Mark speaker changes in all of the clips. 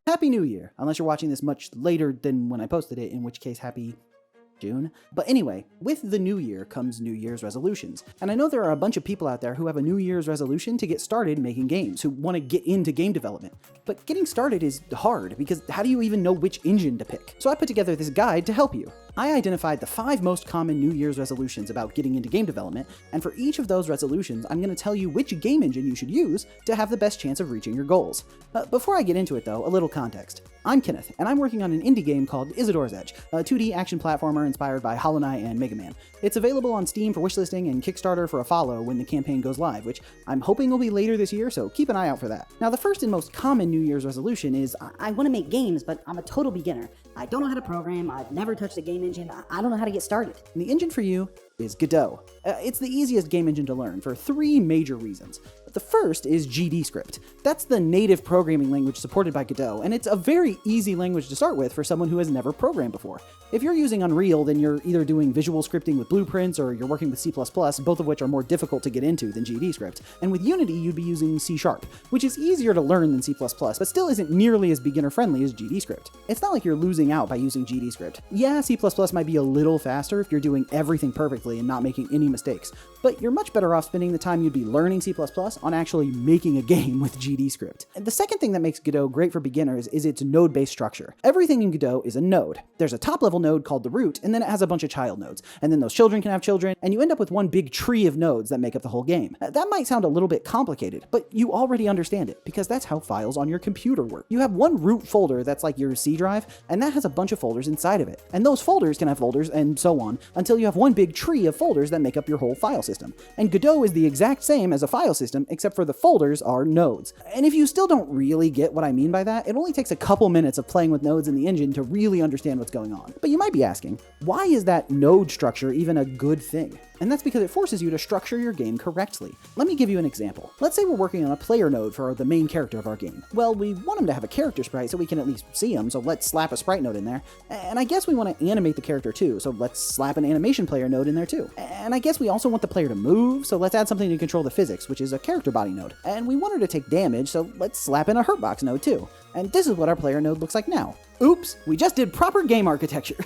Speaker 1: Happy New Year, unless you're watching this much later than when I posted it, in which case happy June. But anyway, with the new year comes New Year's resolutions. And I know there are a bunch of people out there who have a New Year's resolution to get started making games, who want to get into game development. But getting started is hard, because how do you even know which engine to pick? So I put together this guide to help you. I identified the 5 most common New Year's resolutions about getting into game development, and for each of those resolutions, I'm going to tell you which game engine you should use to have the best chance of reaching your goals. Before I get into it though, a little context. I'm Kenneth, and I'm working on an indie game called Isadora's Edge, a 2D action platformer inspired by Hollow Knight and Mega Man. It's available on Steam for wishlisting and Kickstarter for a follow when the campaign goes live, which I'm hoping will be later this year, so keep an eye out for that. Now, the first and most common New Year's resolution is,
Speaker 2: I want to make games, but I'm a total beginner. I don't know how to program, I've never touched a game engine, I don't know how to get started.
Speaker 1: And the engine for you is Godot. It's the easiest game engine to learn for 3 major reasons. The first is GDScript. That's the native programming language supported by Godot, and it's a very easy language to start with for someone who has never programmed before. If you're using Unreal, then you're either doing visual scripting with blueprints or you're working with C++, both of which are more difficult to get into than GDScript. And with Unity, you'd be using C#, which is easier to learn than C++, but still isn't nearly as beginner-friendly as GDScript. It's not like you're losing out by using GDScript. Yeah, C++ might be a little faster if you're doing everything perfectly and not making any mistakes, but you're much better off spending the time you'd be learning C++ on actually making a game with GDScript. And the second thing that makes Godot great for beginners is its node-based structure. Everything in Godot is a node. There's a top-level node called the root, and then it has a bunch of child nodes, and then those children can have children, and you end up with one big tree of nodes that make up the whole game. That might sound a little bit complicated, but you already understand it, because that's how files on your computer work. You have one root folder that's like your C drive, and that has a bunch of folders inside of it. And those folders can have folders, and so on, until you have one big tree of folders that make up your whole file system. And Godot is the exact same as a file system, except for the folders are nodes. And if you still don't really get what I mean by that, it only takes a couple minutes of playing with nodes in the engine to really understand what's going on. But you might be asking, why is that node structure even a good thing? And that's because it forces you to structure your game correctly. Let me give you an example. Let's say we're working on a player node for the main character of our game. Well, we want him to have a character sprite so we can at least see him, so let's slap a sprite node in there. And I guess we want to animate the character too, so let's slap an animation player node in there too. And I guess we also want the player to move, so let's add something to control the physics, which is a character body node. And we want her to take damage, so let's slap in a hurtbox node too. And this is what our player node looks like now. Oops, we just did proper game architecture.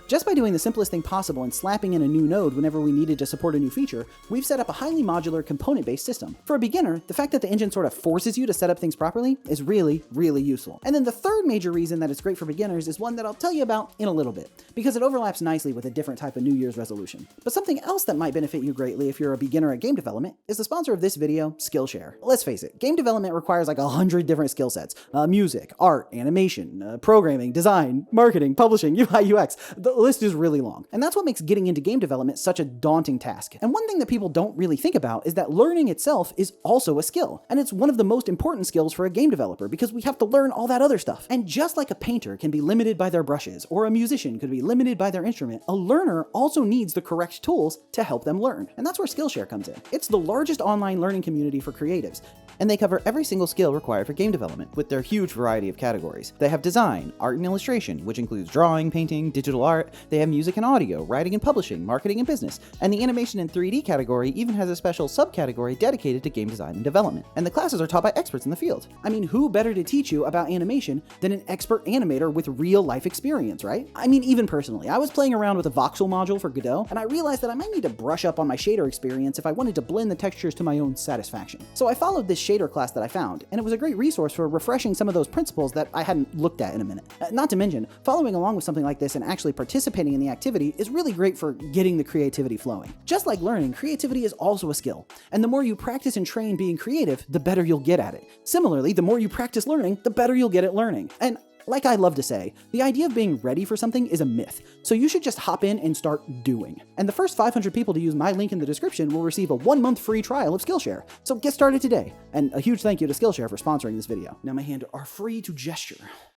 Speaker 1: Just by doing the simplest thing possible and slapping in a new node whenever we needed to support a new feature, we've set up a highly modular component-based system. For a beginner, the fact that the engine sort of forces you to set up things properly is really, really useful. And then the third major reason that it's great for beginners is one that I'll tell you about in a little bit, because it overlaps nicely with a different type of New Year's resolution. But something else that might benefit you greatly if you're a beginner at game development is the sponsor of this video, Skillshare. Let's face it, game development requires like 100 different skill sets. Music, art, animation, programming, design, marketing, publishing, UI, UX. The list is really long. And that's what makes getting into game development such a daunting task. And one thing that people don't really think about is that learning itself is also a skill. And it's one of the most important skills for a game developer because we have to learn all that other stuff. And just like a painter can be limited by their brushes, or a musician could be limited by their instrument, a learner also needs the correct tools to help them learn. And that's where Skillshare comes in. It's the largest online learning community for creatives, and they cover every single skill required for game development with their huge variety of categories. They have design, art and illustration, which includes drawing, painting, digital art. They have music and audio, writing and publishing, marketing and business. And the animation and 3D category even has a special subcategory dedicated to game design and development. And the classes are taught by experts in the field. I mean, who better to teach you about animation than an expert animator with real life experience, right? I mean, even personally, I was playing around with a voxel module for Godot, and I realized that I might need to brush up on my shader experience if I wanted to blend the textures to my own satisfaction. So I followed this shader class that I found, and it was a great resource for refreshing some of those principles that I hadn't looked at in a minute. Not to mention, following along with something like this and actually participating in the activity is really great for getting the creativity flowing. Just like learning, creativity is also a skill, and the more you practice and train being creative, the better you'll get at it. Similarly, the more you practice learning, the better you'll get at learning. And like I love to say, the idea of being ready for something is a myth, so you should just hop in and start doing. And the first 500 people to use my link in the description will receive a 1-month free trial of Skillshare. So get started today. And a huge thank you to Skillshare for sponsoring this video. Now my hands are free to gesture.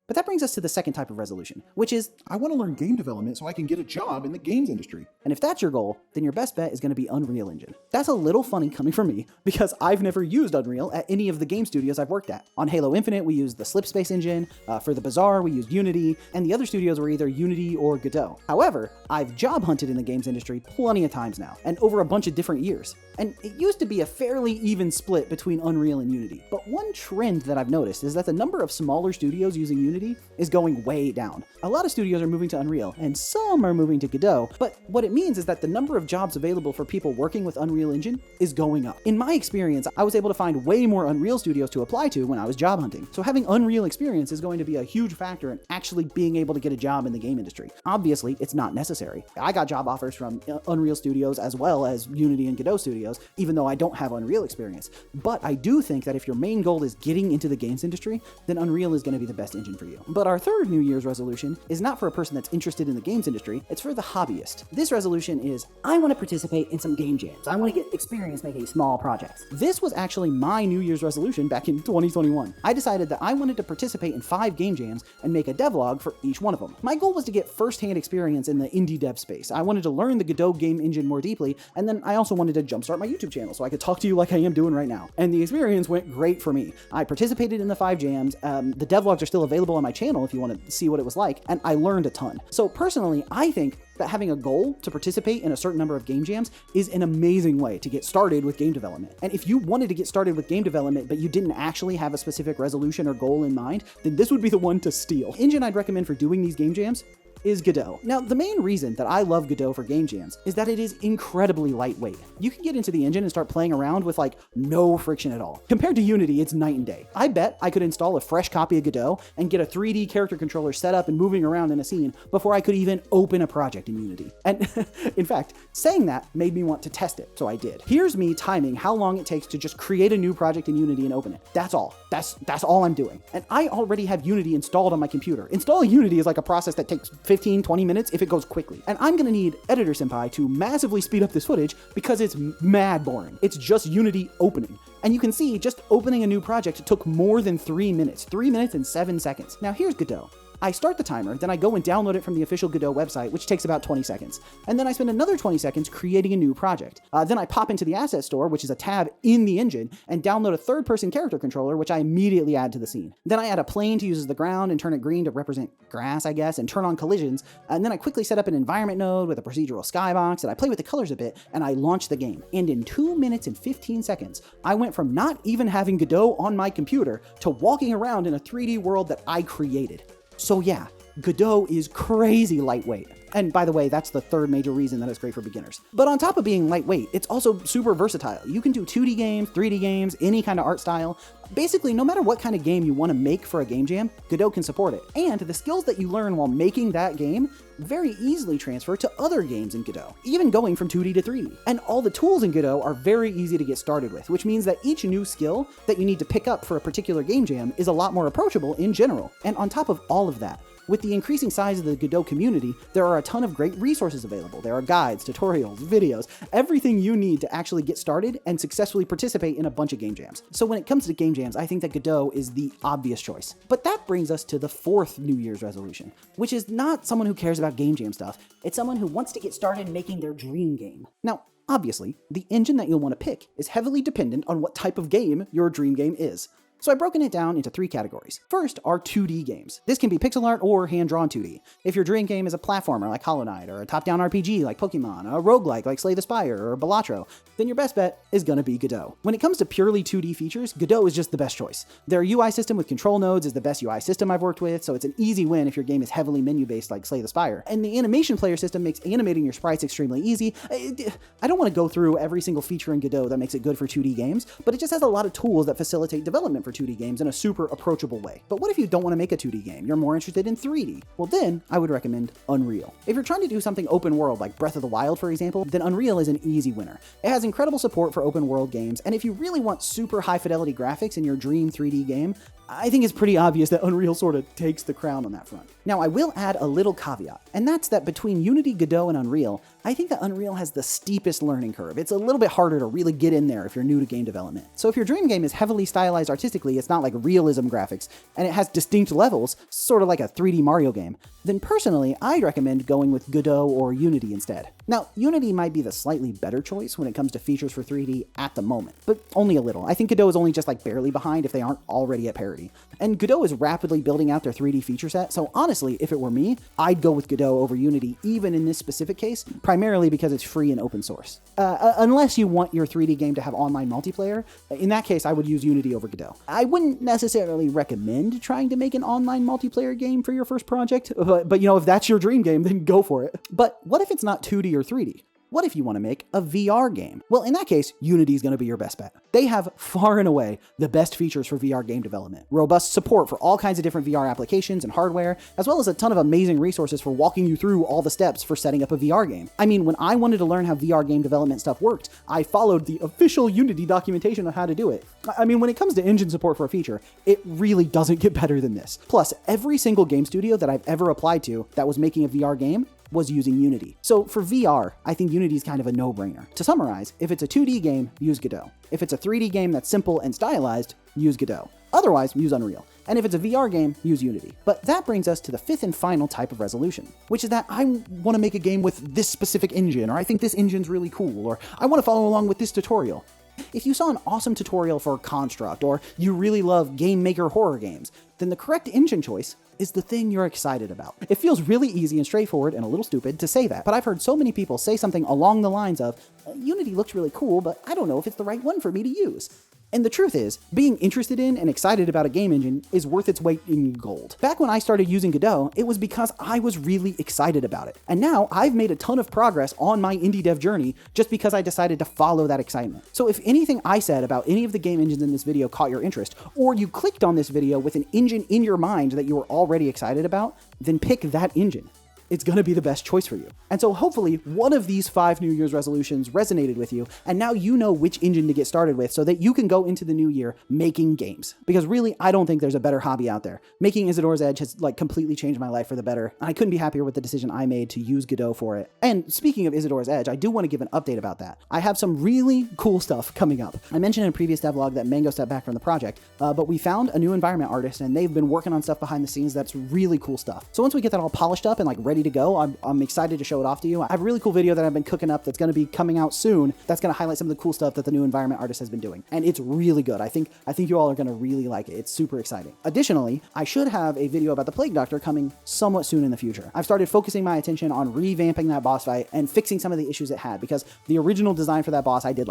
Speaker 1: But that brings us to the second type of resolution, which is,
Speaker 3: I want to learn game development so I can get a job in the games industry.
Speaker 1: and if that's your goal, then your best bet is going to be Unreal Engine. That's a little funny coming from me because I've never used Unreal at any of the game studios I've worked at. On Halo Infinite, we used the Slipspace engine. For the Bazaar, we used Unity, and the other studios were either Unity or Godot. However, I've job hunted in the games industry plenty of times now, and over a bunch of different years. And it used to be a fairly even split between Unreal and Unity. But one trend that I've noticed is that the number of smaller studios using Unity is going way down. A lot of studios are moving to Unreal, and some are moving to Godot, but what it means is that the number of jobs available for people working with Unreal Engine is going up. In my experience, I was able to find way more Unreal studios to apply to when I was job hunting. So having Unreal experience is going to be a huge factor in actually being able to get a job in the game industry. Obviously, it's not necessary. I got job offers from Unreal studios as well as Unity and Godot studios, even though I don't have Unreal experience. But I do think that if your main goal is getting into the games industry, then Unreal is going to be the best engine for you. But our third New Year's resolution is not for a person that's interested in the games industry, it's for the hobbyist. This resolution is,
Speaker 2: I want to participate in some game jams. I want to get experience making small projects.
Speaker 1: this was actually my New Year's resolution back in 2021. I decided that I wanted to participate in 5 game jams and make a devlog for each one of them. My goal was to get first-hand experience in the indie dev space. I wanted to learn the Godot Game Engine more deeply, and then I also wanted to jumpstart my YouTube channel so I could talk to you like I am doing right now. And the experience went great for me. I participated in the 5 jams. The devlogs are still available on my channel if you want to see what it was like, and I learned a ton. So personally, I think that having a goal to participate in a certain number of game jams is an amazing way to get started with game development. And if you wanted to get started with game development, but you didn't actually have a specific resolution or goal in mind, then this would be the one to steal. Engine I'd recommend for doing these game jams is Godot. Now, the main reason that I love Godot for game jams is that it is incredibly lightweight. You can get into the engine and start playing around with like no friction at all. Compared to Unity, it's night and day. I bet I could install a fresh copy of Godot and get a 3D character controller set up and moving around in a scene before I could even open a project in Unity. And in fact, saying that made me want to test it, so I did. Here's me timing how long it takes to just create a new project in Unity and open it. That's all. That's all I'm doing. And I already have Unity installed on my computer. Installing Unity is like a process that takes 15-20 minutes if it goes quickly. And I'm gonna need Editor Senpai to massively speed up this footage because it's mad boring. It's just Unity opening. And you can see just opening a new project took more than 3 minutes. 3 minutes and 7 seconds. Now here's Godot. I start the timer, then I go and download it from the official Godot website, which takes about 20 seconds. And then I spend another 20 seconds creating a new project. Then I pop into the asset store, which is a tab in the engine, and download a third-person character controller, which I immediately add to the scene. Then I add a plane to use as the ground and turn it green to represent grass, I guess, and turn on collisions. And then I quickly set up an environment node with a procedural skybox, and I play with the colors a bit, and I launch the game. And in 2 minutes and 15 seconds, I went from not even having Godot on my computer to walking around in a 3D world that I created. So yeah, Godot is crazy lightweight. And by the way, that's the third major reason that it's great for beginners. But on top of being lightweight, it's also super versatile. You can do 2D games, 3D games, any kind of art style. Basically, no matter what kind of game you want to make for a game jam, Godot can support it. And the skills that you learn while making that game very easily transfer to other games in Godot, even going from 2D to 3D. And all the tools in Godot are very easy to get started with, which means that each new skill that you need to pick up for a particular game jam is a lot more approachable in general. And on top of all of that, with the increasing size of the Godot community, there are a ton of great resources available. There are guides, tutorials, videos, everything you need to actually get started and successfully participate in a bunch of game jams. So when it comes to game jams, I think that Godot is the obvious choice. But that brings us to the fourth New Year's resolution, which is not someone who cares about game jam stuff. It's someone who wants to get started making their dream game. Now, obviously, the engine that you'll want to pick is heavily dependent on what type of game your dream game is. So I've broken it down into 3 categories. First are 2D games. This can be pixel art or hand-drawn 2D. If your dream game is a platformer like Hollow Knight, or a top-down RPG like Pokemon, a roguelike like Slay the Spire or Balatro, then your best bet is gonna be Godot. When it comes to purely 2D features, Godot is just the best choice. Their UI system with control nodes is the best UI system I've worked with, so it's an easy win if your game is heavily menu-based like Slay the Spire. And the animation player system makes animating your sprites extremely easy. I don't want to go through every single feature in Godot that makes it good for 2D games, but it just has a lot of tools that facilitate development for 2D games in a super approachable way. But what if you don't want to make a 2D game? You're more interested in 3D. Well, then I would recommend Unreal. If you're trying to do something open world like Breath of the Wild, for example, then Unreal is an easy winner. It has incredible support for open world games, and if you really want super high fidelity graphics in your dream 3D game, I think it's pretty obvious that Unreal sort of takes the crown on that front. Now, I will add a little caveat, and that's that between Unity, Godot, and Unreal, I think that Unreal has the steepest learning curve. It's a little bit harder to really get in there if you're new to game development. So if your dream game is heavily stylized artistically, it's not like realism graphics, and it has distinct levels, sort of like a 3D Mario game, then personally, I'd recommend going with Godot or Unity instead. Now, Unity might be the slightly better choice when it comes to features for 3D at the moment, but only a little. I think Godot is only just like barely behind if they aren't already at parity. And Godot is rapidly building out their 3D feature set, so honestly, if it were me, I'd go with Godot over Unity, even in this specific case, primarily because it's free and open source. Unless you want your 3D game to have online multiplayer, in that case, I would use Unity over Godot. I wouldn't necessarily recommend trying to make an online multiplayer game for your first project, but if that's your dream game, then go for it. But what if it's not 2D or 3D? What if you want to make a VR game? Well, in that case, Unity is going to be your best bet. They have far and away the best features for VR game development. Robust support for all kinds of different VR applications and hardware, as well as a ton of amazing resources for walking you through all the steps for setting up a VR game. I mean, when I wanted to learn how VR game development stuff worked, I followed the official Unity documentation on how to do it. I mean, when it comes to engine support for a feature, it really doesn't get better than this. Plus, every single game studio that I've ever applied to that was making a VR game was using Unity. So for VR, I think Unity is kind of a no-brainer. To summarize, if it's a 2D game, use Godot. If it's a 3D game that's simple and stylized, use Godot. Otherwise, use Unreal. And if it's a VR game, use Unity. But that brings us to the fifth and final type of resolution, which is that I want to make a game with this specific engine, or I think this engine's really cool, or I want to follow along with this tutorial. If you saw an awesome tutorial for Construct, or you really love Game Maker horror games, then the correct engine choice is the thing you're excited about. It feels really easy and straightforward and a little stupid to say that, but I've heard so many people say something along the lines of, Unity looks really cool, but I don't know if it's the right one for me to use. And the truth is, being interested in and excited about a game engine is worth its weight in gold. Back when I started using Godot, it was because I was really excited about it. And now I've made a ton of progress on my indie dev journey just because I decided to follow that excitement. So if anything I said about any of the game engines in this video caught your interest, or you clicked on this video with an engine in your mind that you were already excited about, then pick that engine. It's going to be the best choice for you. And so hopefully one of these 5 New Year's resolutions resonated with you, and now you know which engine to get started with so that you can go into the new year making games. Because really, I don't think there's a better hobby out there. Making Isadora's Edge has completely changed my life for the better, and I couldn't be happier with the decision I made to use Godot for it. And speaking of Isadora's Edge, I do want to give an update about that. I have some really cool stuff coming up. I mentioned in a previous devlog that Mango stepped back from the project, but we found a new environment artist, and they've been working on stuff behind the scenes that's really cool stuff. So once we get that all polished up and ready to go, I'm excited to show it off to you. I have a really cool video that I've been cooking up that's going to be coming out soon that's going to highlight some of the cool stuff that the new environment artist has been doing. And it's really good. I think you all are going to really like it. It's super exciting. Additionally, I should have a video about the Plague Doctor coming somewhat soon in the future. I've started focusing my attention on revamping that boss fight and fixing some of the issues it had, because the original design for that boss I did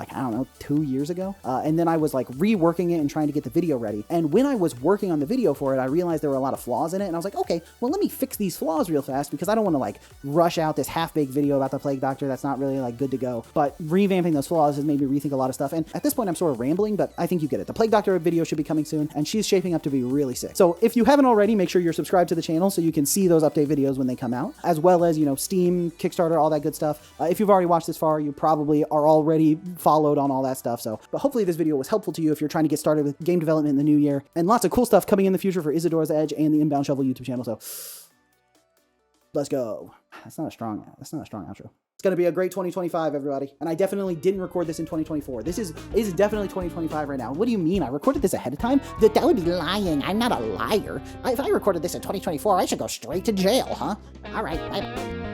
Speaker 1: 2 years ago. And then I was reworking it and trying to get the video ready. And when I was working on the video for it, I realized there were a lot of flaws in it. And I was like, okay, well, let me fix these flaws real fast, because I don't want to rush out this half-baked video about the Plague Doctor that's not really good to go. But revamping those flaws has made me rethink a lot of stuff. And at this point, I'm sort of rambling, but I think you get it. The Plague Doctor video should be coming soon, and she's shaping up to be really sick. So if you haven't already, make sure you're subscribed to the channel so you can see those update videos when they come out, as well as, Steam, Kickstarter, all that good stuff. If you've already watched this far, you probably are already followed on all that stuff. But hopefully this video was helpful to you if you're trying to get started with game development in the new year, and lots of cool stuff coming in the future for Isadora's Edge and the Inbound Shovel YouTube channel. So let's go. That's not a strong outro. It's going to be a great 2025, everybody. And I definitely didn't record this in 2024. This is definitely 2025 right now. What do you mean? I recorded this ahead of time? That would be lying. I'm not a liar. If I recorded this in 2024, I should go straight to jail, huh? All right. Bye.